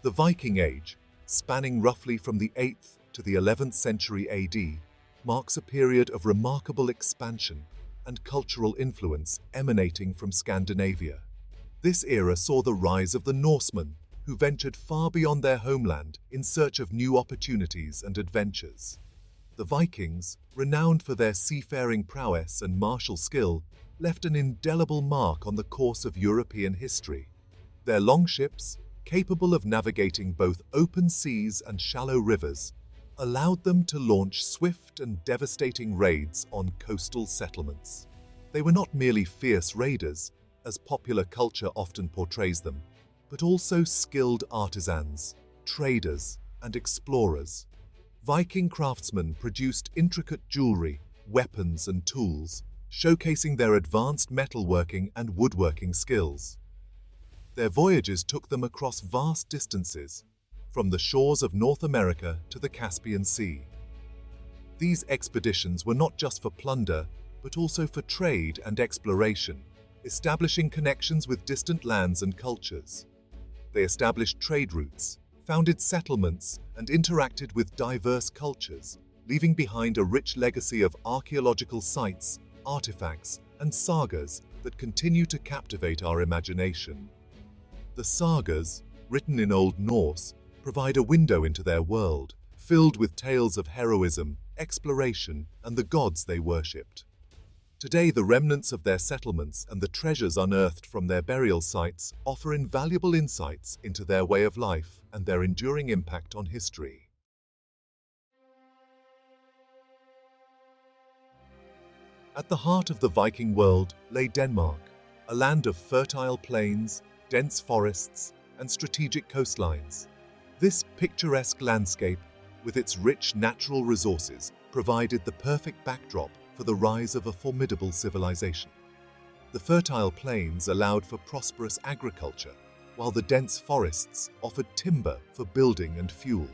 The Viking Age, spanning roughly from the 8th to the 11th century AD, marks a period of remarkable expansion and cultural influence emanating from Scandinavia. This era saw the rise of the Norsemen, who ventured far beyond their homeland in search of new opportunities and adventures. The Vikings, renowned for their seafaring prowess and martial skill, left an indelible mark on the course of European history. Their longships, capable of navigating both open seas and shallow rivers, allowed them to launch swift and devastating raids on coastal settlements. They were not merely fierce raiders, as popular culture often portrays them, but also skilled artisans, traders, and explorers. Viking craftsmen produced intricate jewelry, weapons, and tools, showcasing their advanced metalworking and woodworking skills. Their voyages took them across vast distances, from the shores of North America to the Caspian Sea. These expeditions were not just for plunder, but also for trade and exploration, establishing connections with distant lands and cultures. They established trade routes, founded settlements, and interacted with diverse cultures, leaving behind a rich legacy of archaeological sites, artifacts, and sagas that continue to captivate our imagination. The sagas, written in Old Norse, provide a window into their world, filled with tales of heroism, exploration, and the gods they worshipped. Today, the remnants of their settlements and the treasures unearthed from their burial sites offer invaluable insights into their way of life and their enduring impact on history. At the heart of the Viking world lay Denmark, a land of fertile plains, dense forests, and strategic coastlines. This picturesque landscape, with its rich natural resources, provided the perfect backdrop for the rise of a formidable civilization. The fertile plains allowed for prosperous agriculture, while the dense forests offered timber for building and fuel.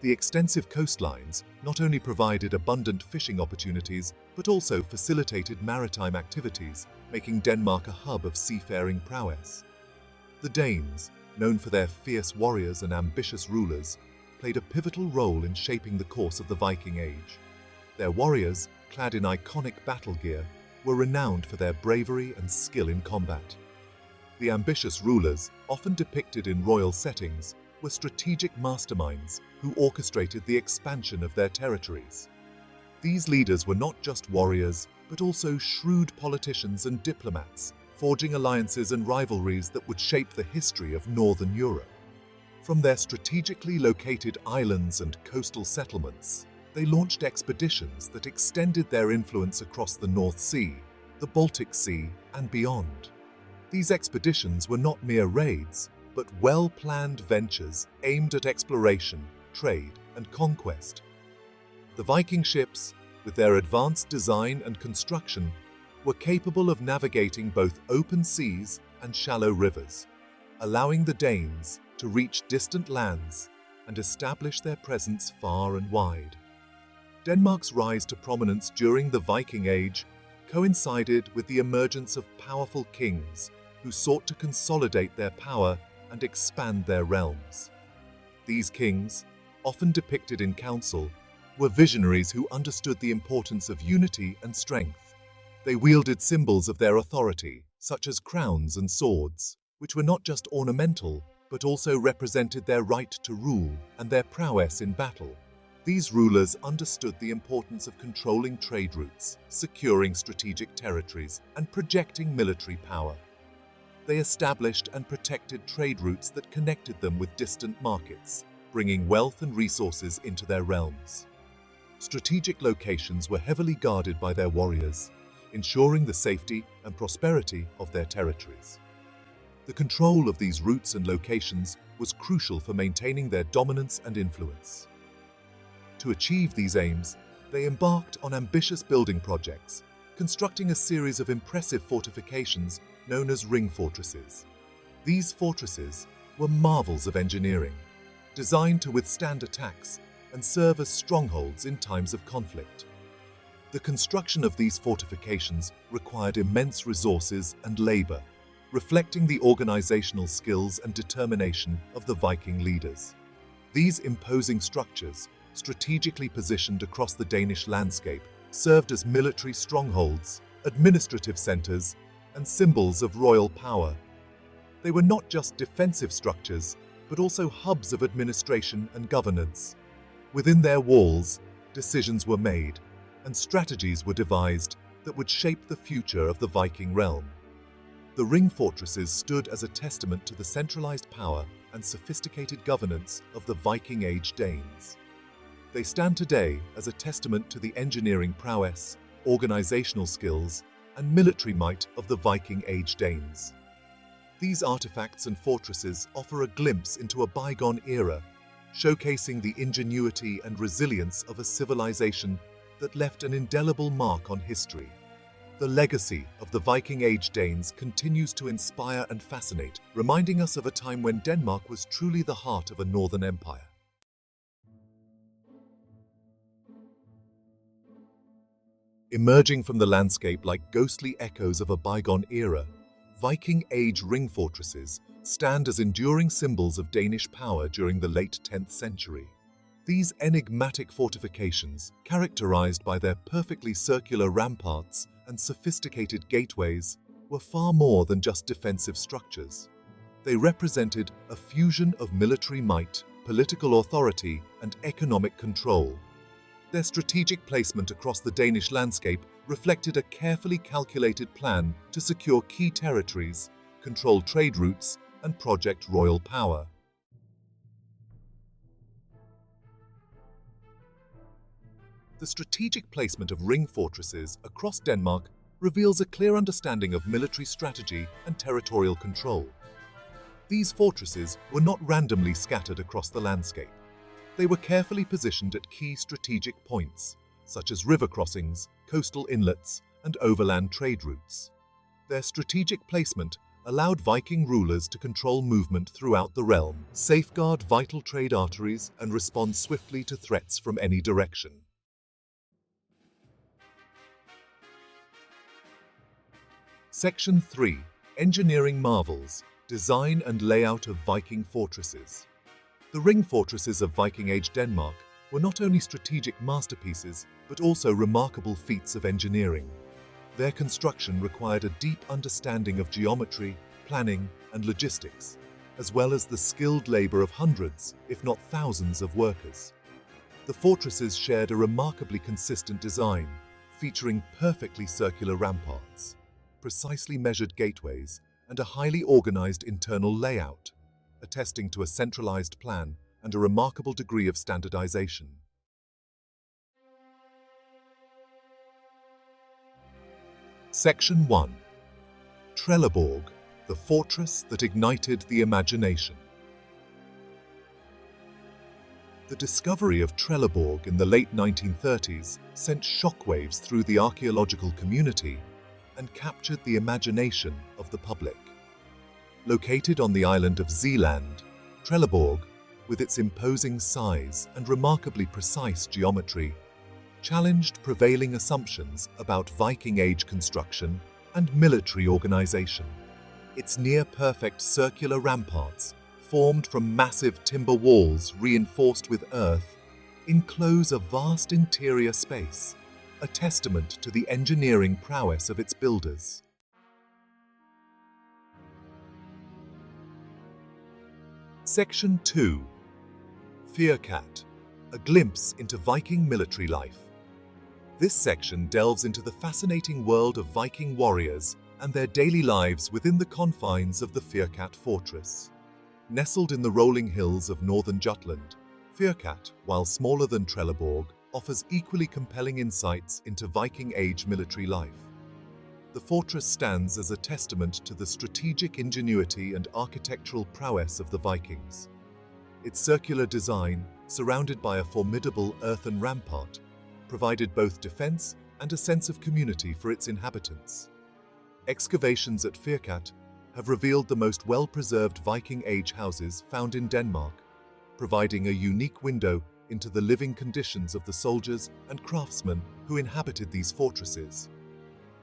The extensive coastlines not only provided abundant fishing opportunities, but also facilitated maritime activities, making Denmark a hub of seafaring prowess. The Danes, known for their fierce warriors and ambitious rulers, played a pivotal role in shaping the course of the Viking Age. Their warriors, clad in iconic battle gear, were renowned for their bravery and skill in combat. The ambitious rulers, often depicted in royal settings, were strategic masterminds who orchestrated the expansion of their territories. These leaders were not just warriors, but also shrewd politicians and diplomats, forging alliances and rivalries that would shape the history of Northern Europe. From their strategically located islands and coastal settlements, they launched expeditions that extended their influence across the North Sea, the Baltic Sea, and beyond. These expeditions were not mere raids, but well-planned ventures aimed at exploration, trade, and conquest. The Viking ships, with their advanced design and construction, were capable of navigating both open seas and shallow rivers, allowing the Danes to reach distant lands and establish their presence far and wide. Denmark's rise to prominence during the Viking Age coincided with the emergence of powerful kings who sought to consolidate their power and expand their realms. These kings, often depicted in council, were visionaries who understood the importance of unity and strength. They wielded symbols of their authority, such as crowns and swords, which were not just ornamental, but also represented their right to rule and their prowess in battle. These rulers understood the importance of controlling trade routes, securing strategic territories, and projecting military power. They established and protected trade routes that connected them with distant markets, bringing wealth and resources into their realms. Strategic locations were heavily guarded by their warriors, ensuring the safety and prosperity of their territories. The control of these routes and locations was crucial for maintaining their dominance and influence. To achieve these aims, they embarked on ambitious building projects, constructing a series of impressive fortifications known as ring fortresses. These fortresses were marvels of engineering, designed to withstand attacks and serve as strongholds in times of conflict. The construction of these fortifications required immense resources and labor, reflecting the organizational skills and determination of the Viking leaders. These imposing structures, strategically positioned across the Danish landscape, served as military strongholds, administrative centers, and symbols of royal power. They were not just defensive structures, but also hubs of administration and governance. Within their walls, decisions were made, and strategies were devised that would shape the future of the Viking realm. The ring fortresses stood as a testament to the centralized power and sophisticated governance of the Viking Age Danes. They stand today as a testament to the engineering prowess, organizational skills, and military might of the Viking Age Danes. These artifacts and fortresses offer a glimpse into a bygone era, showcasing the ingenuity and resilience of a civilization that left an indelible mark on history. The legacy of the Viking Age Danes continues to inspire and fascinate, reminding us of a time when Denmark was truly the heart of a northern empire. Emerging from the landscape like ghostly echoes of a bygone era, Viking Age ring fortresses stand as enduring symbols of Danish power during the late 10th century. These enigmatic fortifications, characterized by their perfectly circular ramparts and sophisticated gateways, were far more than just defensive structures. They represented a fusion of military might, political authority, and economic control. Their strategic placement across the Danish landscape reflected a carefully calculated plan to secure key territories, control trade routes, and project royal power. The strategic placement of ring fortresses across Denmark reveals a clear understanding of military strategy and territorial control. These fortresses were not randomly scattered across the landscape. They were carefully positioned at key strategic points, such as river crossings, coastal inlets, and overland trade routes. Their strategic placement allowed Viking rulers to control movement throughout the realm, safeguard vital trade arteries, and respond swiftly to threats from any direction. Section 3. Engineering Marvels, Design and Layout of Viking Fortresses. The ring fortresses of Viking Age Denmark were not only strategic masterpieces, but also remarkable feats of engineering. Their construction required a deep understanding of geometry, planning, and logistics, as well as the skilled labor of hundreds, if not thousands, of workers. The fortresses shared a remarkably consistent design, featuring perfectly circular ramparts, precisely measured gateways, and a highly organized internal layout, attesting to a centralized plan and a remarkable degree of standardization. Section 1. Trelleborg, the fortress that ignited the imagination. The discovery of Trelleborg in the late 1930s sent shockwaves through the archaeological community and captured the imagination of the public. Located on the island of Zealand, Trelleborg, with its imposing size and remarkably precise geometry, challenged prevailing assumptions about Viking Age construction and military organization. Its near-perfect circular ramparts, formed from massive timber walls reinforced with earth, enclose a vast interior space, a testament to the engineering prowess of its builders. Section 2. Fyrkat, a glimpse into Viking military life. This section delves into the fascinating world of Viking warriors and their daily lives within the confines of the Fyrkat fortress. Nestled in the rolling hills of northern Jutland, Fyrkat, while smaller than Trelleborg, offers equally compelling insights into Viking Age military life. The fortress stands as a testament to the strategic ingenuity and architectural prowess of the Vikings. Its circular design, surrounded by a formidable earthen rampart, provided both defense and a sense of community for its inhabitants. Excavations at Fyrkat have revealed the most well-preserved Viking Age houses found in Denmark, providing a unique window into the living conditions of the soldiers and craftsmen who inhabited these fortresses.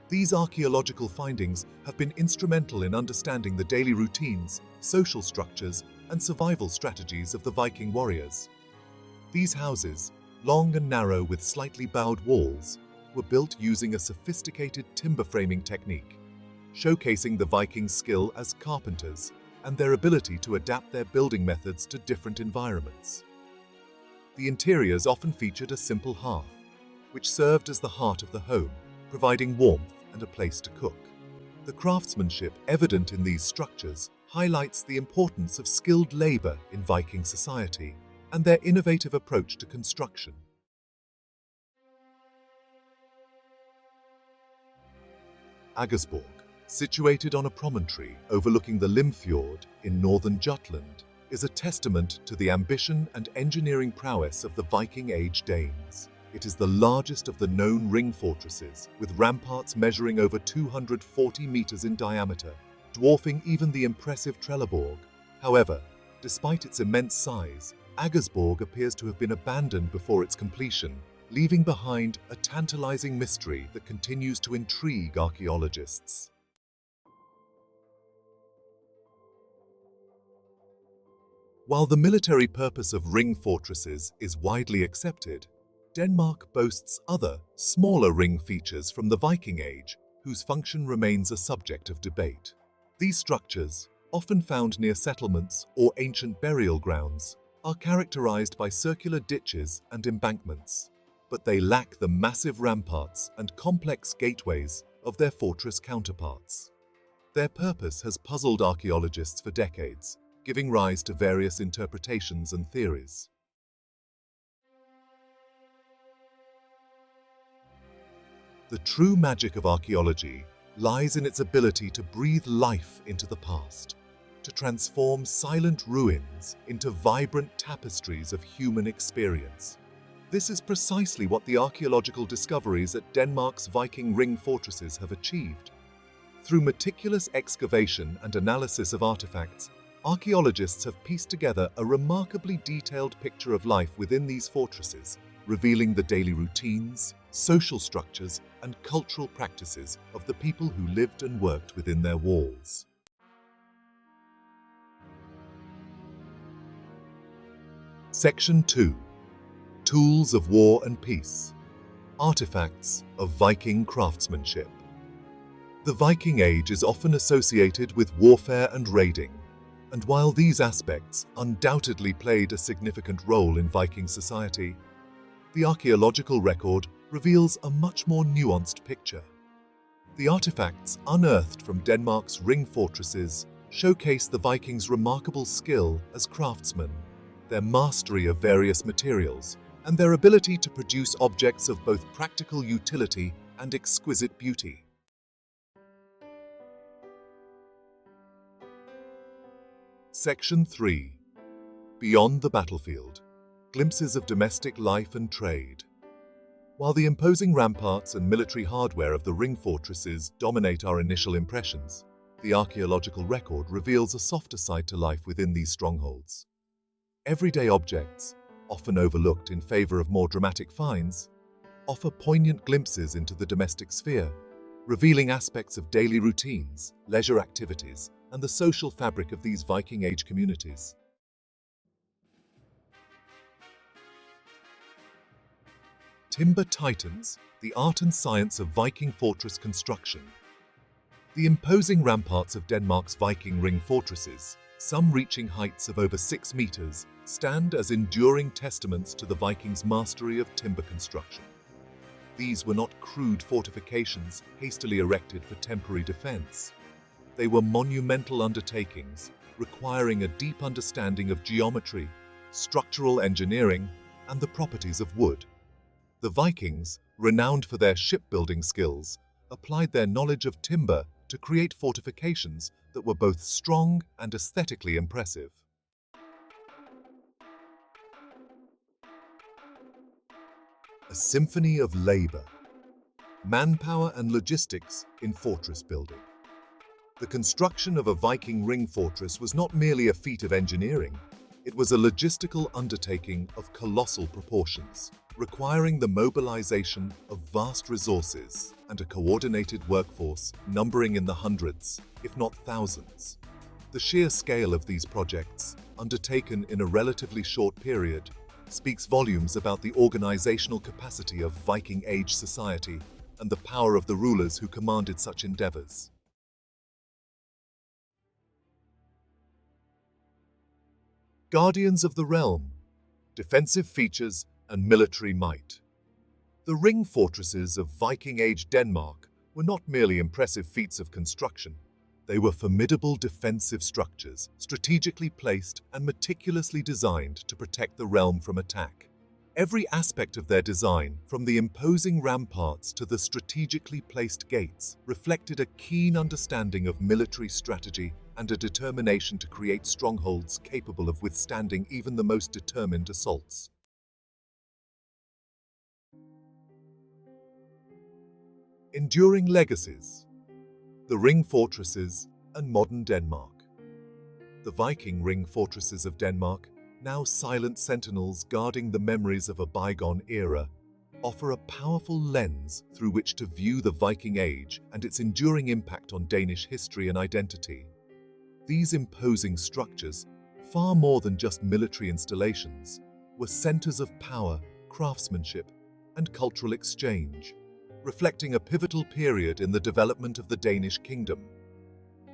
These archaeological findings have been instrumental in understanding the daily routines, social structures, and survival strategies of the Viking warriors. These houses, long and narrow with slightly bowed walls, were built using a sophisticated timber framing technique, showcasing the Vikings' skill as carpenters and their ability to adapt their building methods to different environments. The interiors often featured a simple hearth, which served as the heart of the home, providing warmth and a place to cook. The craftsmanship evident in these structures highlights the importance of skilled labor in Viking society and their innovative approach to construction. Aggersborg, situated on a promontory overlooking the Limfjord in northern Jutland, is a testament to the ambition and engineering prowess of the Viking Age Danes. It is the largest of the known ring fortresses, with ramparts measuring over 240 meters in diameter, dwarfing even the impressive Trelleborg. However, despite its immense size, Aggersborg appears to have been abandoned before its completion, leaving behind a tantalizing mystery that continues to intrigue archaeologists. While the military purpose of ring fortresses is widely accepted, Denmark boasts other, smaller ring features from the Viking Age, whose function remains a subject of debate. These structures, often found near settlements or ancient burial grounds, are characterized by circular ditches and embankments, but they lack the massive ramparts and complex gateways of their fortress counterparts. Their purpose has puzzled archaeologists for decades, giving rise to various interpretations and theories. The true magic of archaeology lies in its ability to breathe life into the past, to transform silent ruins into vibrant tapestries of human experience. This is precisely what the archaeological discoveries at Denmark's Viking ring fortresses have achieved. Through meticulous excavation and analysis of artifacts, archaeologists have pieced together a remarkably detailed picture of life within these fortresses, revealing the daily routines, social structures, and cultural practices of the people who lived and worked within their walls. Section 2. Tools of War and Peace. Artifacts of Viking craftsmanship. The Viking Age is often associated with warfare and raiding, and while these aspects undoubtedly played a significant role in Viking society, the archaeological record reveals a much more nuanced picture. The artifacts unearthed from Denmark's ring fortresses showcase the Vikings' remarkable skill as craftsmen, their mastery of various materials, and their ability to produce objects of both practical utility and exquisite beauty. Section 3. Beyond the battlefield. Glimpses of domestic life and trade. While the imposing ramparts and military hardware of the ring fortresses dominate our initial impressions, the archaeological record reveals a softer side to life within these strongholds. Everyday objects, often overlooked in favor of more dramatic finds, offer poignant glimpses into the domestic sphere, revealing aspects of daily routines, leisure activities, and the social fabric of these Viking Age communities. Timber Titans, the art and science of Viking fortress construction. The imposing ramparts of Denmark's Viking ring fortresses, some reaching heights of over 6 meters, stand as enduring testaments to the Vikings' mastery of timber construction. These were not crude fortifications hastily erected for temporary defense. They were monumental undertakings, requiring a deep understanding of geometry, structural engineering, and the properties of wood. The Vikings, renowned for their shipbuilding skills, applied their knowledge of timber to create fortifications that were both strong and aesthetically impressive. A symphony of labor, manpower and logistics in fortress building. The construction of a Viking ring fortress was not merely a feat of engineering, it was a logistical undertaking of colossal proportions, requiring the mobilization of vast resources, and a coordinated workforce numbering in the hundreds, if not thousands. The sheer scale of these projects, undertaken in a relatively short period, speaks volumes about the organizational capacity of Viking Age society and the power of the rulers who commanded such endeavors. Guardians of the realm, defensive features and military might. The ring fortresses of Viking Age Denmark were not merely impressive feats of construction. They were formidable defensive structures, strategically placed and meticulously designed to protect the realm from attack. Every aspect of their design, from the imposing ramparts to the strategically placed gates, reflected a keen understanding of military strategy and a determination to create strongholds capable of withstanding even the most determined assaults. Enduring legacies. The ring fortresses and modern Denmark. The Viking ring fortresses of Denmark, now silent sentinels guarding the memories of a bygone era, offer a powerful lens through which to view the Viking Age and its enduring impact on Danish history and identity. These imposing structures, far more than just military installations, were centers of power, craftsmanship, and cultural exchange, reflecting a pivotal period in the development of the Danish kingdom.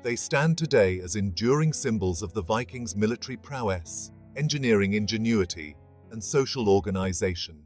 They stand today as enduring symbols of the Vikings' military prowess, engineering ingenuity, and social organization.